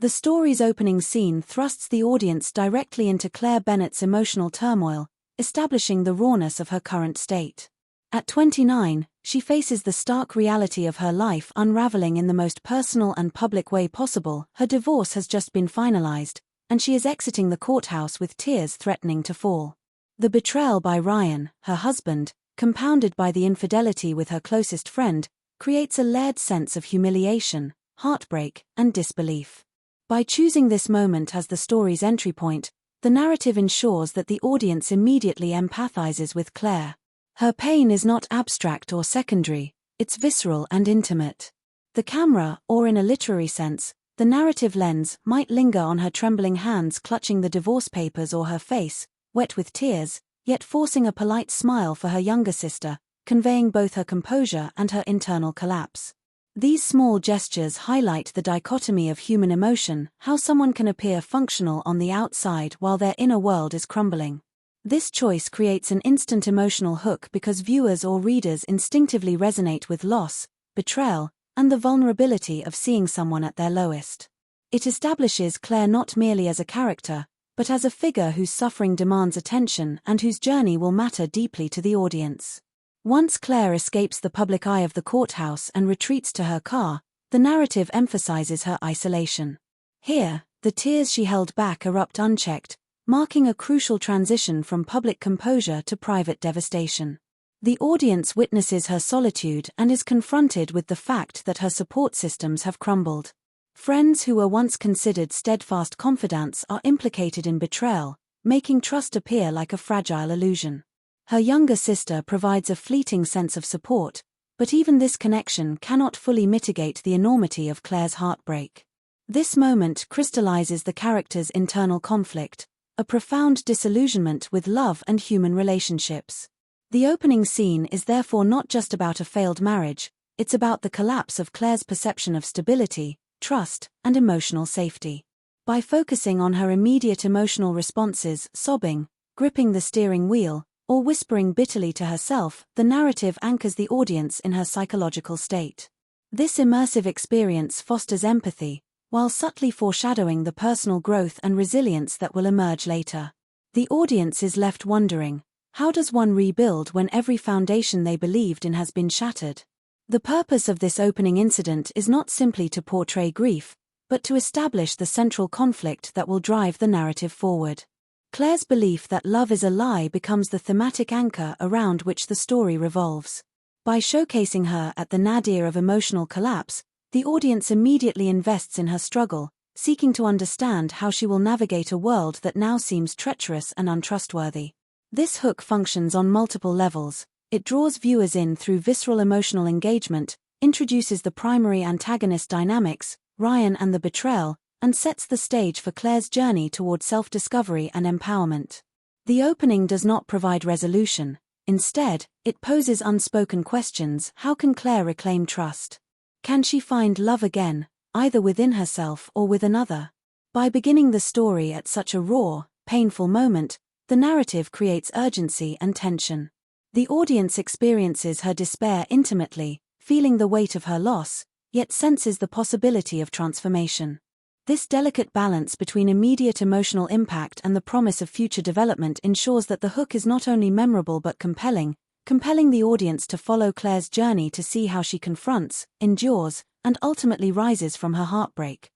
The story's opening scene thrusts the audience directly into Claire Bennett's emotional turmoil, establishing the rawness of her current state. At 29, she faces the stark reality of her life unraveling in the most personal and public way possible. Her divorce has just been finalized, and she is exiting the courthouse with tears threatening to fall. The betrayal by Ryan, her husband, compounded by the infidelity with her closest friend, creates a layered sense of humiliation, heartbreak, and disbelief. By choosing this moment as the story's entry point, the narrative ensures that the audience immediately empathizes with Claire. Her pain is not abstract or secondary, it's visceral and intimate. The camera, or in a literary sense, the narrative lens, might linger on her trembling hands clutching the divorce papers or her face, wet with tears, yet forcing a polite smile for her younger sister, conveying both her composure and her internal collapse. These small gestures highlight the dichotomy of human emotion, how someone can appear functional on the outside while their inner world is crumbling. This choice creates an instant emotional hook because viewers or readers instinctively resonate with loss, betrayal, and the vulnerability of seeing someone at their lowest. It establishes Claire not merely as a character, but as a figure whose suffering demands attention and whose journey will matter deeply to the audience. Once Claire escapes the public eye of the courthouse and retreats to her car, the narrative emphasizes her isolation. Here, the tears she held back erupt unchecked, marking a crucial transition from public composure to private devastation. The audience witnesses her solitude and is confronted with the fact that her support systems have crumbled. Friends who were once considered steadfast confidants are implicated in betrayal, making trust appear like a fragile illusion. Her younger sister provides a fleeting sense of support, but even this connection cannot fully mitigate the enormity of Claire's heartbreak. This moment crystallizes the character's internal conflict, a profound disillusionment with love and human relationships. The opening scene is therefore not just about a failed marriage, it's about the collapse of Claire's perception of stability, trust, and emotional safety. By focusing on her immediate emotional responses, sobbing, gripping the steering wheel, or whispering bitterly to herself, the narrative anchors the audience in her psychological state. This immersive experience fosters empathy, while subtly foreshadowing the personal growth and resilience that will emerge later. The audience is left wondering, how does one rebuild when every foundation they believed in has been shattered? The purpose of this opening incident is not simply to portray grief, but to establish the central conflict that will drive the narrative forward. Claire's belief that love is a lie becomes the thematic anchor around which the story revolves. By showcasing her at the nadir of emotional collapse, the audience immediately invests in her struggle, seeking to understand how she will navigate a world that now seems treacherous and untrustworthy. This hook functions on multiple levels. It draws viewers in through visceral emotional engagement, introduces the primary antagonist dynamics, Ryan and the betrayal, and sets the stage for Claire's journey toward self-discovery and empowerment. The opening does not provide resolution. Instead, it poses unspoken questions. How can Claire reclaim trust? Can she find love again, either within herself or with another? By beginning the story at such a raw, painful moment, the narrative creates urgency and tension. The audience experiences her despair intimately, feeling the weight of her loss, yet senses the possibility of transformation. This delicate balance between immediate emotional impact and the promise of future development ensures that the hook is not only memorable but compelling the audience to follow Claire's journey to see how she confronts, endures, and ultimately rises from her heartbreak.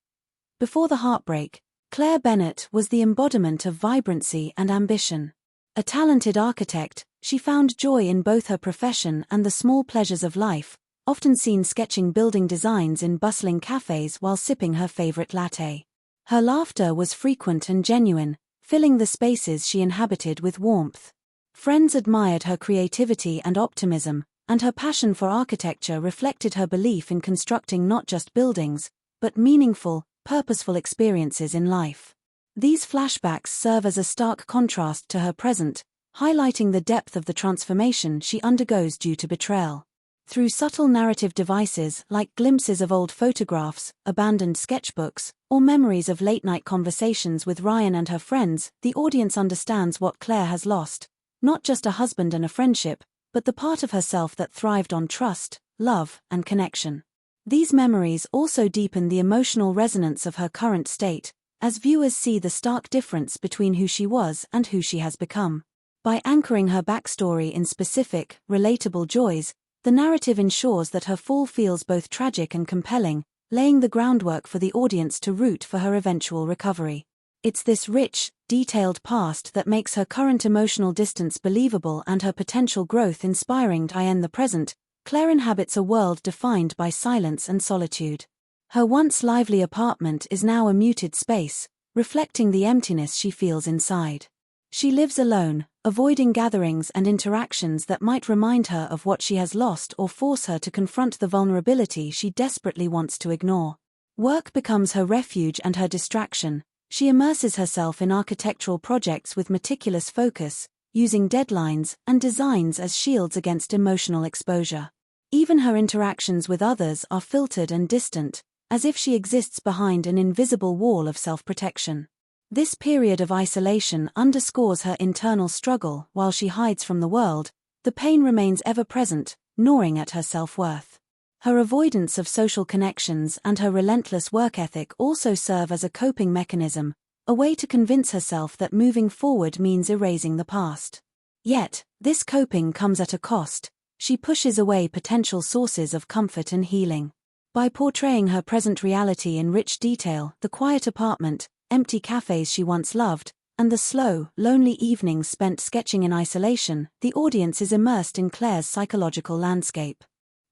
Before the heartbreak, Claire Bennett was the embodiment of vibrancy and ambition. A talented architect, she found joy in both her profession and the small pleasures of life, often seen sketching building designs in bustling cafes while sipping her favorite latte. Her laughter was frequent and genuine, filling the spaces she inhabited with warmth. Friends admired her creativity and optimism, and her passion for architecture reflected her belief in constructing not just buildings, but meaningful, purposeful experiences in life. These flashbacks serve as a stark contrast to her present, highlighting the depth of the transformation she undergoes due to betrayal. Through subtle narrative devices like glimpses of old photographs, abandoned sketchbooks, or memories of late-night conversations with Ryan and her friends, the audience understands what Claire has lost, not just a husband and a friendship, but the part of herself that thrived on trust, love, and connection. These memories also deepen the emotional resonance of her current state, as viewers see the stark difference between who she was and who she has become. By anchoring her backstory in specific, relatable joys, the narrative ensures that her fall feels both tragic and compelling, laying the groundwork for the audience to root for her eventual recovery. It's this rich, detailed past that makes her current emotional distance believable and her potential growth inspiring. In the present, Claire inhabits a world defined by silence and solitude. Her once lively apartment is now a muted space, reflecting the emptiness she feels inside. She lives alone, avoiding gatherings and interactions that might remind her of what she has lost or force her to confront the vulnerability she desperately wants to ignore. Work becomes her refuge and her distraction. She immerses herself in architectural projects with meticulous focus, using deadlines and designs as shields against emotional exposure. Even her interactions with others are filtered and distant, as if she exists behind an invisible wall of self-protection. This period of isolation underscores her internal struggle. While she hides from the world, the pain remains ever present, gnawing at her self-worth. Her avoidance of social connections and her relentless work ethic also serve as a coping mechanism, a way to convince herself that moving forward means erasing the past. Yet, this coping comes at a cost. She pushes away potential sources of comfort and healing. By portraying her present reality in rich detail, the quiet apartment, empty cafes she once loved, and the slow, lonely evenings spent sketching in isolation, the audience is immersed in Claire's psychological landscape.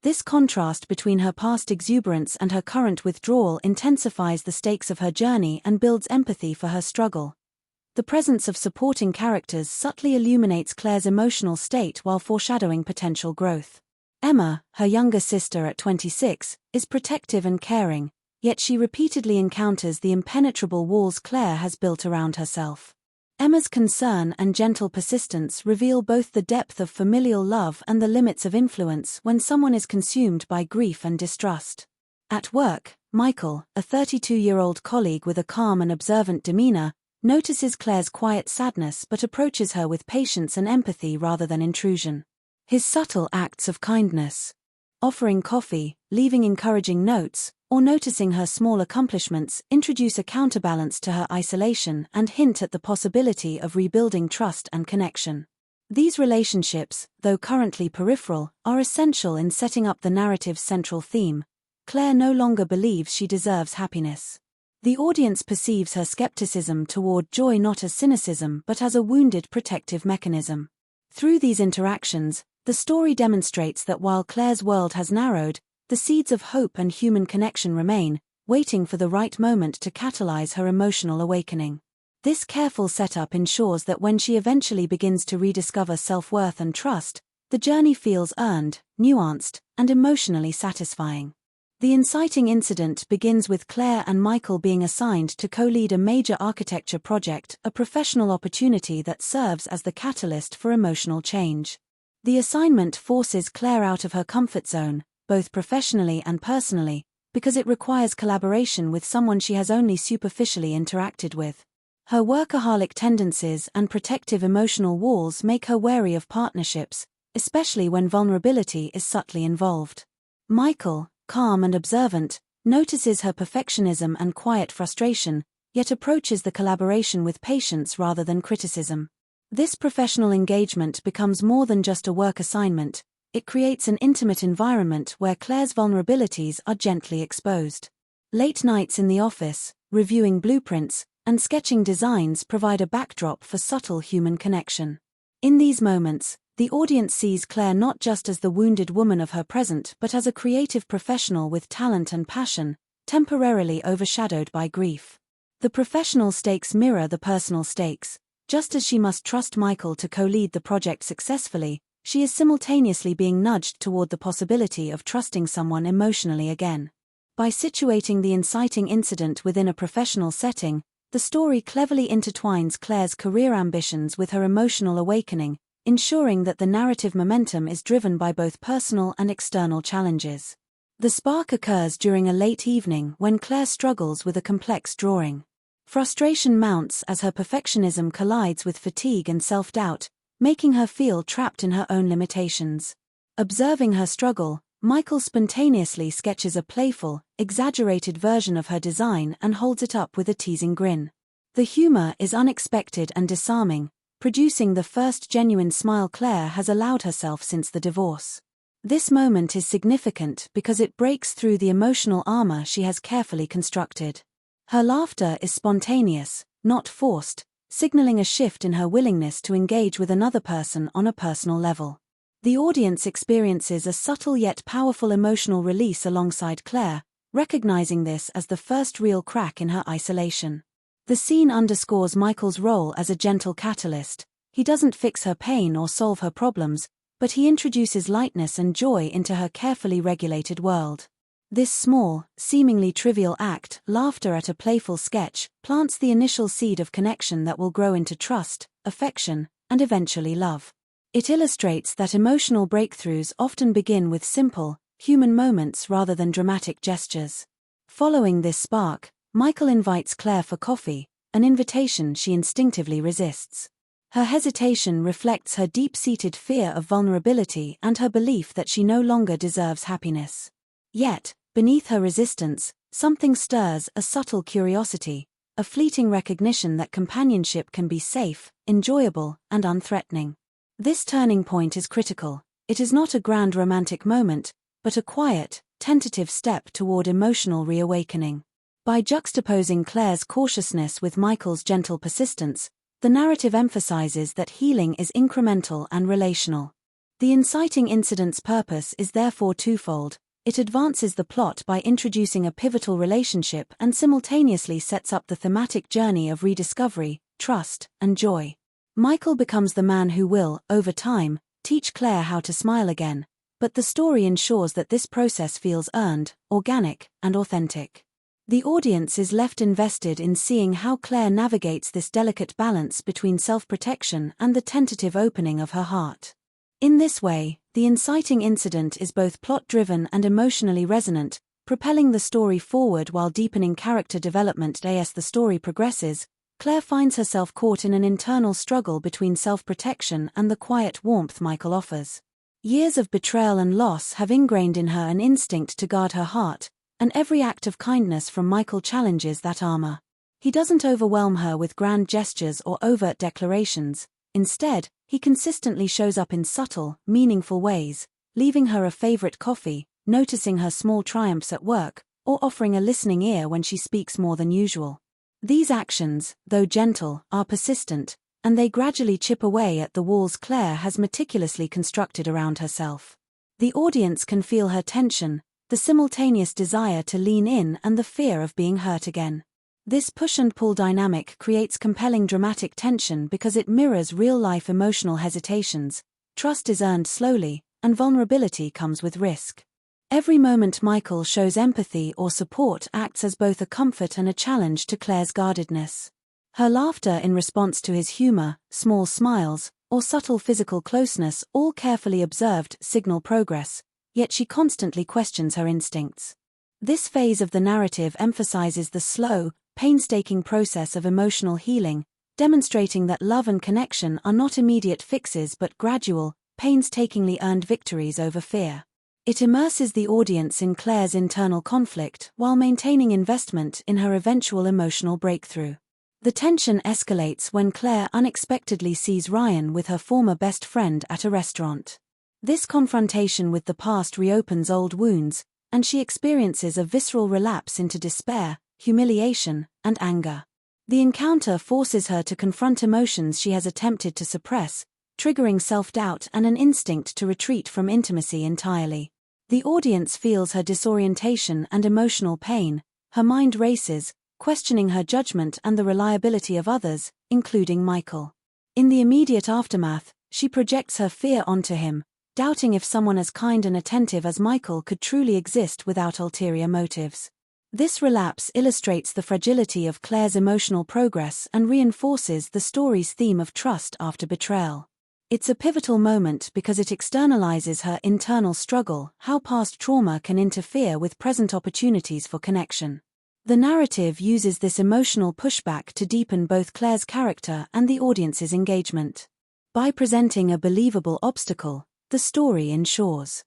This contrast between her past exuberance and her current withdrawal intensifies the stakes of her journey and builds empathy for her struggle. The presence of supporting characters subtly illuminates Claire's emotional state while foreshadowing potential growth. Emma, her younger sister at 26, is protective and caring, yet she repeatedly encounters the impenetrable walls Claire has built around herself. Emma's concern and gentle persistence reveal both the depth of familial love and the limits of influence when someone is consumed by grief and distrust. At work, Michael, a 32-year-old colleague with a calm and observant demeanor, notices Claire's quiet sadness but approaches her with patience and empathy rather than intrusion. His subtle acts of kindness, offering coffee, leaving encouraging notes, or noticing her small accomplishments, introduce a counterbalance to her isolation and hint at the possibility of rebuilding trust and connection. These relationships, though currently peripheral, are essential in setting up the narrative's central theme. Claire no longer believes she deserves happiness. The audience perceives her skepticism toward joy not as cynicism but as a wounded protective mechanism. Through these interactions, the story demonstrates that while Claire's world has narrowed, the seeds of hope and human connection remain, waiting for the right moment to catalyze her emotional awakening. This careful setup ensures that when she eventually begins to rediscover self-worth and trust, the journey feels earned, nuanced, and emotionally satisfying. The inciting incident begins with Claire and Michael being assigned to co-lead a major architecture project, a professional opportunity that serves as the catalyst for emotional change. The assignment forces Claire out of her comfort zone, both professionally and personally, because it requires collaboration with someone she has only superficially interacted with. Her workaholic tendencies and protective emotional walls make her wary of partnerships, especially when vulnerability is subtly involved. Michael, calm and observant, notices her perfectionism and quiet frustration, yet approaches the collaboration with patience rather than criticism. This professional engagement becomes more than just a work assignment. It creates an intimate environment where Claire's vulnerabilities are gently exposed. Late nights in the office, reviewing blueprints, and sketching designs provide a backdrop for subtle human connection. In these moments, the audience sees Claire not just as the wounded woman of her present but as a creative professional with talent and passion, temporarily overshadowed by grief. The professional stakes mirror the personal stakes. Just as she must trust Michael to co-lead the project successfully, she is simultaneously being nudged toward the possibility of trusting someone emotionally again. By situating the inciting incident within a professional setting, the story cleverly intertwines Claire's career ambitions with her emotional awakening, ensuring that the narrative momentum is driven by both personal and external challenges. The spark occurs during a late evening when Claire struggles with a complex drawing. Frustration mounts as her perfectionism collides with fatigue and self-doubt, making her feel trapped in her own limitations. Observing her struggle, Michael spontaneously sketches a playful, exaggerated version of her design and holds it up with a teasing grin. The humor is unexpected and disarming, producing the first genuine smile Claire has allowed herself since the divorce. This moment is significant because it breaks through the emotional armor she has carefully constructed. Her laughter is spontaneous, not forced, signaling a shift in her willingness to engage with another person on a personal level. The audience experiences a subtle yet powerful emotional release alongside Claire, recognizing this as the first real crack in her isolation. The scene underscores Michael's role as a gentle catalyst. He doesn't fix her pain or solve her problems, but he introduces lightness and joy into her carefully regulated world. This small, seemingly trivial act, laughter at a playful sketch, plants the initial seed of connection that will grow into trust, affection, and eventually love. It illustrates that emotional breakthroughs often begin with simple, human moments rather than dramatic gestures. Following this spark, Michael invites Claire for coffee, an invitation she instinctively resists. Her hesitation reflects her deep-seated fear of vulnerability and her belief that she no longer deserves happiness. Yet, beneath her resistance, something stirs, a subtle curiosity, a fleeting recognition that companionship can be safe, enjoyable, and unthreatening. This turning point is critical. It is not a grand romantic moment, but a quiet, tentative step toward emotional reawakening. By juxtaposing Claire's cautiousness with Michael's gentle persistence, the narrative emphasizes that healing is incremental and relational. The inciting incident's purpose is therefore twofold. It advances the plot by introducing a pivotal relationship and simultaneously sets up the thematic journey of rediscovery, trust, and joy. Michael becomes the man who will, over time, teach Claire how to smile again, but the story ensures that this process feels earned, organic, and authentic. The audience is left invested in seeing how Claire navigates this delicate balance between self-protection and the tentative opening of her heart. In this way, the inciting incident is both plot-driven and emotionally resonant, propelling the story forward while deepening character development. As the story progresses, Claire finds herself caught in an internal struggle between self-protection and the quiet warmth Michael offers. Years of betrayal and loss have ingrained in her an instinct to guard her heart, and every act of kindness from Michael challenges that armor. He doesn't overwhelm her with grand gestures or overt declarations. Instead, he consistently shows up in subtle, meaningful ways, leaving her a favorite coffee, noticing her small triumphs at work, or offering a listening ear when she speaks more than usual. These actions, though gentle, are persistent, and they gradually chip away at the walls Claire has meticulously constructed around herself. The audience can feel her tension, the simultaneous desire to lean in and the fear of being hurt again. This push-and-pull dynamic creates compelling dramatic tension because it mirrors real-life emotional hesitations. Trust is earned slowly, and vulnerability comes with risk. Every moment Michael shows empathy or support acts as both a comfort and a challenge to Claire's guardedness. Her laughter in response to his humor, small smiles, or subtle physical closeness, all carefully observed, signal progress, yet she constantly questions her instincts. This phase of the narrative emphasizes the slow, painstaking process of emotional healing, demonstrating that love and connection are not immediate fixes but gradual, painstakingly earned victories over fear. It immerses the audience in Claire's internal conflict while maintaining investment in her eventual emotional breakthrough. The tension escalates when Claire unexpectedly sees Ryan with her former best friend at a restaurant. This confrontation with the past reopens old wounds, and she experiences a visceral relapse into despair, humiliation, and anger. The encounter forces her to confront emotions she has attempted to suppress, triggering self-doubt and an instinct to retreat from intimacy entirely. The audience feels her disorientation and emotional pain. Her mind races, questioning her judgment and the reliability of others, including Michael. In the immediate aftermath, she projects her fear onto him, doubting if someone as kind and attentive as Michael could truly exist without ulterior motives. This relapse illustrates the fragility of Claire's emotional progress and reinforces the story's theme of trust after betrayal. It's a pivotal moment because it externalizes her internal struggle, how past trauma can interfere with present opportunities for connection. The narrative uses this emotional pushback to deepen both Claire's character and the audience's engagement. By presenting a believable obstacle, the story ensures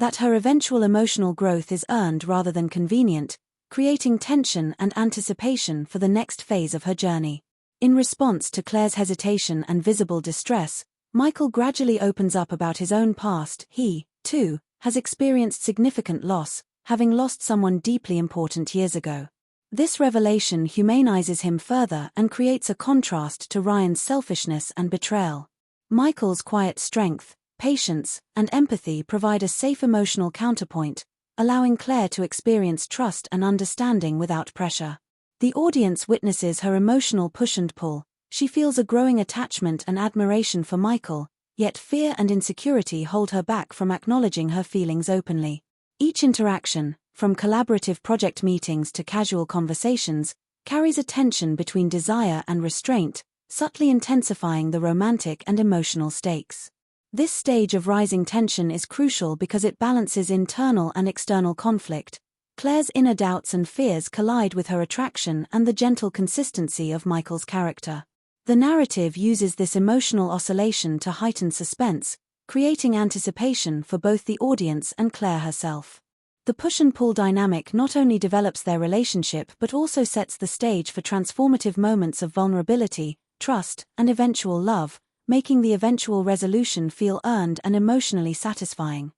that her eventual emotional growth is earned rather than convenient, creating tension and anticipation for the next phase of her journey. In response to Claire's hesitation and visible distress, Michael gradually opens up about his own past. He, too, has experienced significant loss, having lost someone deeply important years ago. This revelation humanizes him further and creates a contrast to Ryan's selfishness and betrayal. Michael's quiet strength, patience, and empathy provide a safe emotional counterpoint, allowing Claire to experience trust and understanding without pressure. The audience witnesses her emotional push and pull. She feels a growing attachment and admiration for Michael, yet fear and insecurity hold her back from acknowledging her feelings openly. Each interaction, from collaborative project meetings to casual conversations, carries a tension between desire and restraint, subtly intensifying the romantic and emotional stakes. This stage of rising tension is crucial because it balances internal and external conflict. Claire's inner doubts and fears collide with her attraction and the gentle consistency of Michael's character. The narrative uses this emotional oscillation to heighten suspense, creating anticipation for both the audience and Claire herself. The push and pull dynamic not only develops their relationship but also sets the stage for transformative moments of vulnerability, trust, and eventual love, making the eventual resolution feel earned and emotionally satisfying.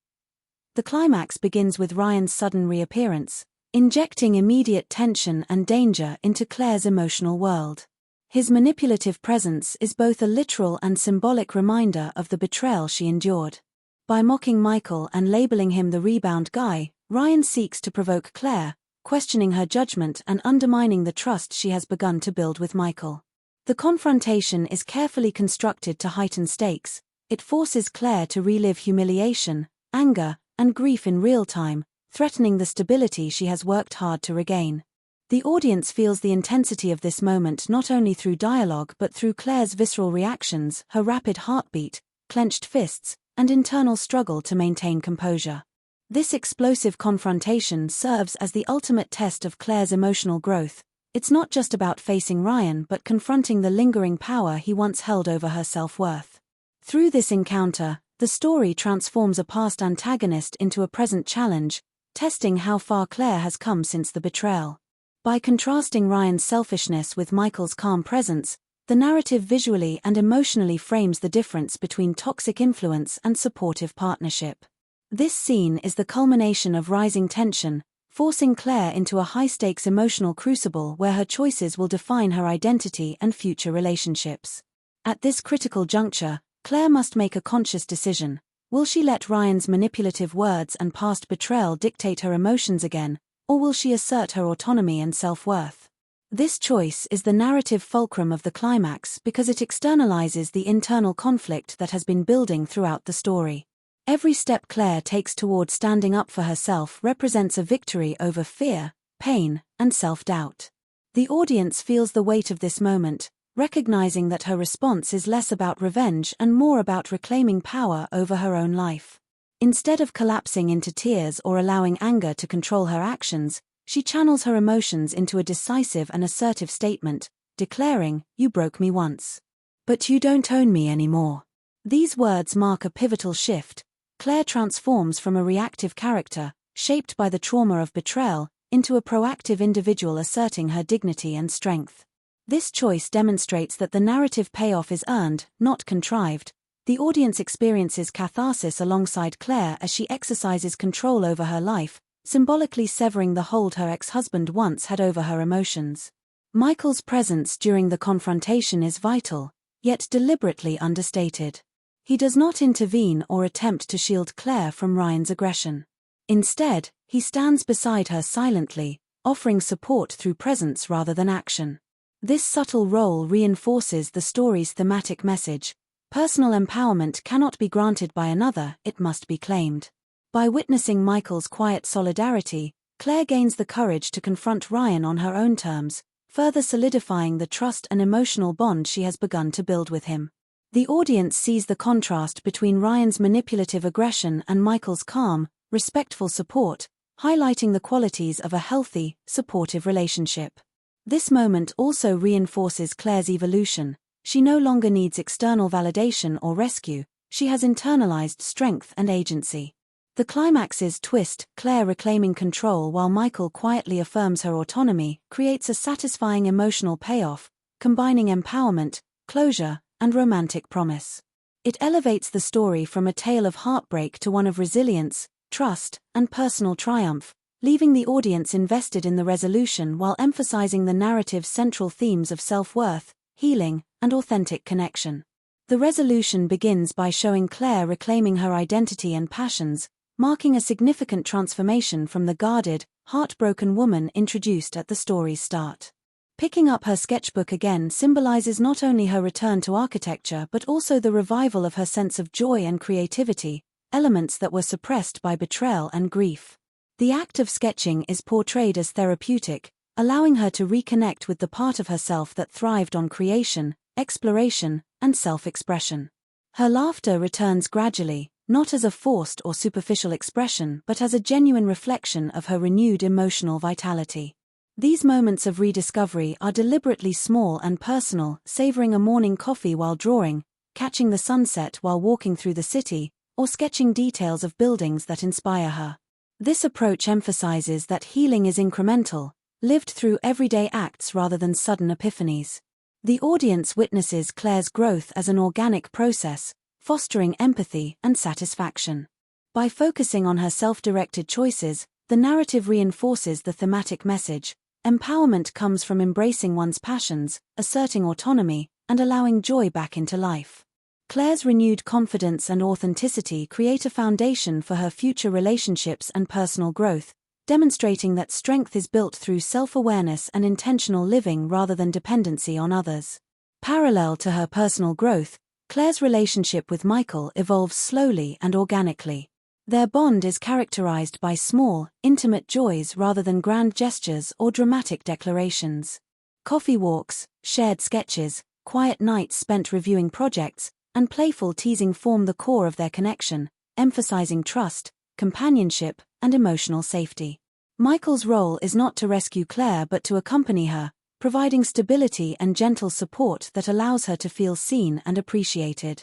The climax begins with Ryan's sudden reappearance, injecting immediate tension and danger into Claire's emotional world. His manipulative presence is both a literal and symbolic reminder of the betrayal she endured. By mocking Michael and labeling him the rebound guy, Ryan seeks to provoke Claire, questioning her judgment and undermining the trust she has begun to build with Michael. The confrontation is carefully constructed to heighten stakes. It forces Claire to relive humiliation, anger, and grief in real time, threatening the stability she has worked hard to regain. The audience feels the intensity of this moment not only through dialogue but through Claire's visceral reactions, her rapid heartbeat, clenched fists, and internal struggle to maintain composure. This explosive confrontation serves as the ultimate test of Claire's emotional growth. It's not just about facing Ryan but confronting the lingering power he once held over her self-worth. Through this encounter, the story transforms a past antagonist into a present challenge, testing how far Claire has come since the betrayal. By contrasting Ryan's selfishness with Michael's calm presence, the narrative visually and emotionally frames the difference between toxic influence and supportive partnership. This scene is the culmination of rising tension, forcing Claire into a high-stakes emotional crucible where her choices will define her identity and future relationships. At this critical juncture, Claire must make a conscious decision. Will she let Ryan's manipulative words and past betrayal dictate her emotions again, or will she assert her autonomy and self-worth? This choice is the narrative fulcrum of the climax because it externalizes the internal conflict that has been building throughout the story. Every step Claire takes toward standing up for herself represents a victory over fear, pain, and self-doubt. The audience feels the weight of this moment, recognizing that her response is less about revenge and more about reclaiming power over her own life. Instead of collapsing into tears or allowing anger to control her actions, she channels her emotions into a decisive and assertive statement, declaring, "You broke me once. But you don't own me anymore." These words mark a pivotal shift. Claire transforms from a reactive character, shaped by the trauma of betrayal, into a proactive individual asserting her dignity and strength. This choice demonstrates that the narrative payoff is earned, not contrived. The audience experiences catharsis alongside Claire as she exercises control over her life, symbolically severing the hold her ex-husband once had over her emotions. Michael's presence during the confrontation is vital, yet deliberately understated. He does not intervene or attempt to shield Claire from Ryan's aggression. Instead, he stands beside her silently, offering support through presence rather than action. This subtle role reinforces the story's thematic message. Personal empowerment cannot be granted by another, it must be claimed. By witnessing Michael's quiet solidarity, Claire gains the courage to confront Ryan on her own terms, further solidifying the trust and emotional bond she has begun to build with him. The audience sees the contrast between Ryan's manipulative aggression and Michael's calm, respectful support, highlighting the qualities of a healthy, supportive relationship. This moment also reinforces Claire's evolution. She no longer needs external validation or rescue, she has internalized strength and agency. The climax's twist, Claire reclaiming control while Michael quietly affirms her autonomy, creates a satisfying emotional payoff, combining empowerment, closure, and romantic promise. It elevates the story from a tale of heartbreak to one of resilience, trust, and personal triumph, leaving the audience invested in the resolution while emphasizing the narrative's central themes of self-worth, healing, and authentic connection. The resolution begins by showing Claire reclaiming her identity and passions, marking a significant transformation from the guarded, heartbroken woman introduced at the story's start. Picking up her sketchbook again symbolizes not only her return to architecture but also the revival of her sense of joy and creativity, elements that were suppressed by betrayal and grief. The act of sketching is portrayed as therapeutic, allowing her to reconnect with the part of herself that thrived on creation, exploration, and self-expression. Her laughter returns gradually, not as a forced or superficial expression but as a genuine reflection of her renewed emotional vitality. These moments of rediscovery are deliberately small and personal, savoring a morning coffee while drawing, catching the sunset while walking through the city, or sketching details of buildings that inspire her. This approach emphasizes that healing is incremental, lived through everyday acts rather than sudden epiphanies. The audience witnesses Claire's growth as an organic process, fostering empathy and satisfaction. By focusing on her self-directed choices, the narrative reinforces the thematic message: empowerment comes from embracing one's passions, asserting autonomy, and allowing joy back into life. Claire's renewed confidence and authenticity create a foundation for her future relationships and personal growth, demonstrating that strength is built through self-awareness and intentional living rather than dependency on others. Parallel to her personal growth, Claire's relationship with Michael evolves slowly and organically. Their bond is characterized by small, intimate joys rather than grand gestures or dramatic declarations. Coffee walks, shared sketches, quiet nights spent reviewing projects, and playful teasing form the core of their connection, emphasizing trust, companionship, and emotional safety. Michael's role is not to rescue Claire but to accompany her, providing stability and gentle support that allows her to feel seen and appreciated.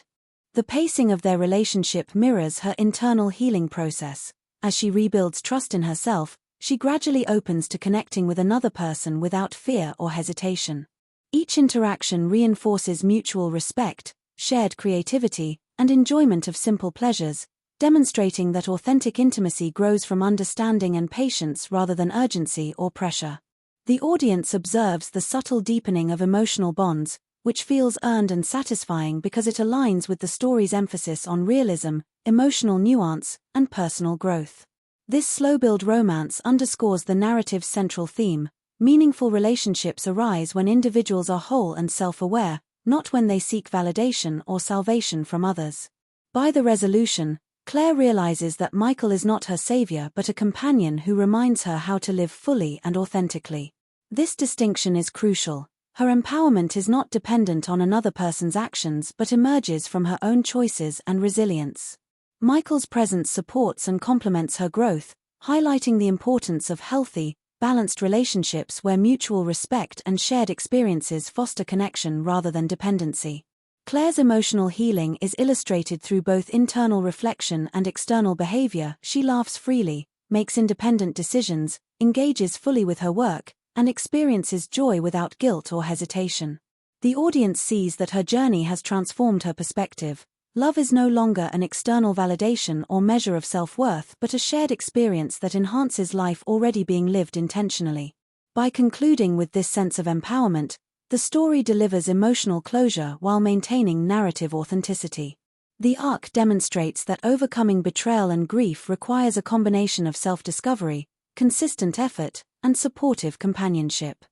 The pacing of their relationship mirrors her internal healing process. As she rebuilds trust in herself, she gradually opens to connecting with another person without fear or hesitation. Each interaction reinforces mutual respect, shared creativity, and enjoyment of simple pleasures, demonstrating that authentic intimacy grows from understanding and patience rather than urgency or pressure. The audience observes the subtle deepening of emotional bonds, which feels earned and satisfying because it aligns with the story's emphasis on realism, emotional nuance, and personal growth. This slow-build romance underscores the narrative's central theme: meaningful relationships arise when individuals are whole and self-aware, not when they seek validation or salvation from others. By the resolution, Claire realizes that Michael is not her savior but a companion who reminds her how to live fully and authentically. This distinction is crucial. Her empowerment is not dependent on another person's actions but emerges from her own choices and resilience. Michael's presence supports and complements her growth, highlighting the importance of healthy, balanced relationships where mutual respect and shared experiences foster connection rather than dependency. Claire's emotional healing is illustrated through both internal reflection and external behavior. She laughs freely, makes independent decisions, engages fully with her work, and experiences joy without guilt or hesitation. The audience sees that her journey has transformed her perspective. Love is no longer an external validation or measure of self-worth but a shared experience that enhances life already being lived intentionally. By concluding with this sense of empowerment, the story delivers emotional closure while maintaining narrative authenticity. The arc demonstrates that overcoming betrayal and grief requires a combination of self-discovery, consistent effort, and supportive companionship.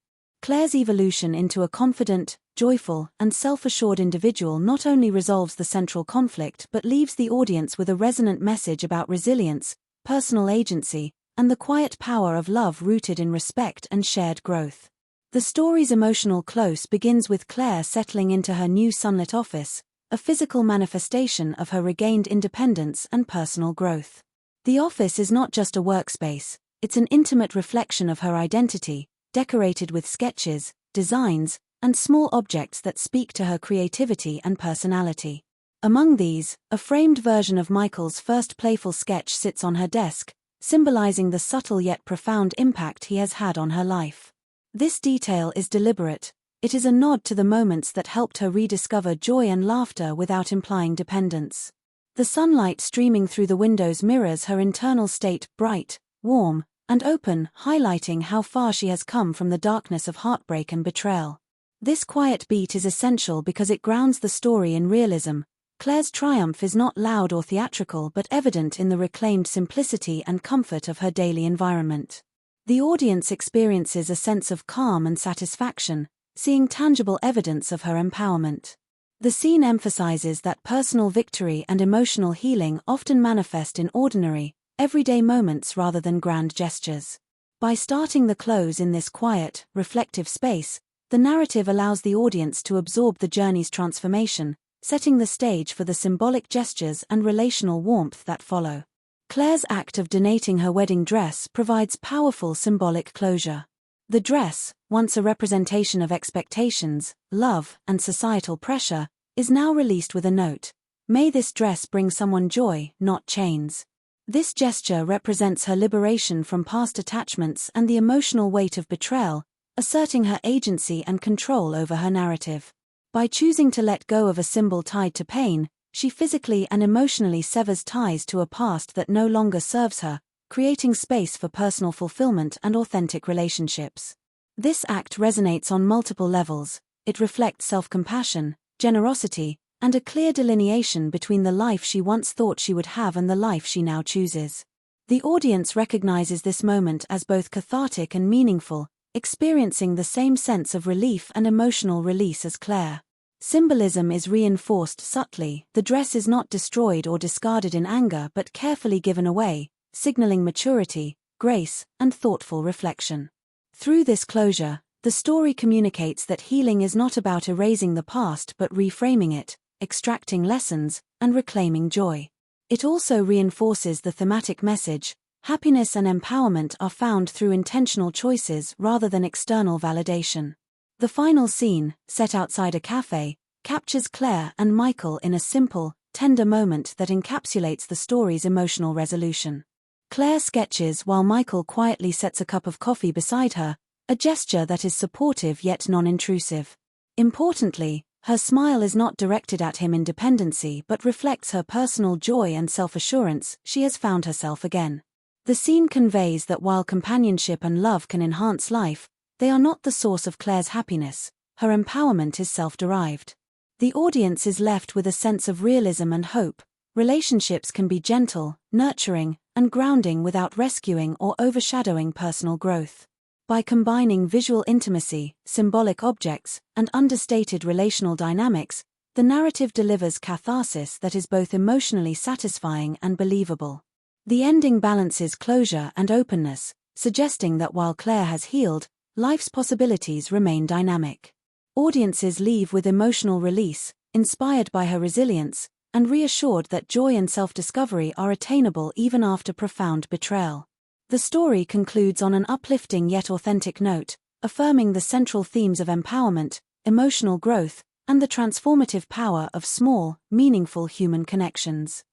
Claire's evolution into a confident, joyful, and self-assured individual not only resolves the central conflict but leaves the audience with a resonant message about resilience, personal agency, and the quiet power of love rooted in respect and shared growth. The story's emotional close begins with Claire settling into her new sunlit office, a physical manifestation of her regained independence and personal growth. The office is not just a workspace, it's an intimate reflection of her identity, decorated with sketches, designs, and small objects that speak to her creativity and personality. Among these, a framed version of Michael's first playful sketch sits on her desk, symbolizing the subtle yet profound impact he has had on her life. This detail is deliberate. It is a nod to the moments that helped her rediscover joy and laughter without implying dependence. The sunlight streaming through the windows mirrors her internal state, bright, warm, and open, highlighting how far she has come from the darkness of heartbreak and betrayal. This quiet beat is essential because it grounds the story in realism. Claire's triumph is not loud or theatrical but evident in the reclaimed simplicity and comfort of her daily environment. The audience experiences a sense of calm and satisfaction, seeing tangible evidence of her empowerment. The scene emphasizes that personal victory and emotional healing often manifest in ordinary, everyday moments rather than grand gestures. By starting the close in this quiet, reflective space, the narrative allows the audience to absorb the journey's transformation, setting the stage for the symbolic gestures and relational warmth that follow. Claire's act of donating her wedding dress provides powerful symbolic closure. The dress, once a representation of expectations, love, and societal pressure, is now released with a note: "May this dress bring someone joy, not chains." This gesture represents her liberation from past attachments and the emotional weight of betrayal, asserting her agency and control over her narrative. By choosing to let go of a symbol tied to pain, she physically and emotionally severs ties to a past that no longer serves her, creating space for personal fulfillment and authentic relationships. This act resonates on multiple levels. It reflects self-compassion, generosity, and a clear delineation between the life she once thought she would have and the life she now chooses. The audience recognizes this moment as both cathartic and meaningful, experiencing the same sense of relief and emotional release as Claire. Symbolism is reinforced subtly. The dress is not destroyed or discarded in anger but carefully given away, signaling maturity, grace, and thoughtful reflection. Through this closure, the story communicates that healing is not about erasing the past but reframing it, extracting lessons, and reclaiming joy. It also reinforces the thematic message: happiness and empowerment are found through intentional choices rather than external validation. The final scene, set outside a cafe, captures Claire and Michael in a simple, tender moment that encapsulates the story's emotional resolution. Claire sketches while Michael quietly sets a cup of coffee beside her, a gesture that is supportive yet non-intrusive. Importantly, her smile is not directed at him in dependency but reflects her personal joy and self-assurance. She has found herself again. The scene conveys that while companionship and love can enhance life, they are not the source of Claire's happiness. Her empowerment is self-derived. The audience is left with a sense of realism and hope. Relationships can be gentle, nurturing, and grounding without rescuing or overshadowing personal growth. By combining visual intimacy, symbolic objects, and understated relational dynamics, the narrative delivers catharsis that is both emotionally satisfying and believable. The ending balances closure and openness, suggesting that while Claire has healed, life's possibilities remain dynamic. Audiences leave with emotional release, inspired by her resilience, and reassured that joy and self-discovery are attainable even after profound betrayal. The story concludes on an uplifting yet authentic note, affirming the central themes of empowerment, emotional growth, and the transformative power of small, meaningful human connections.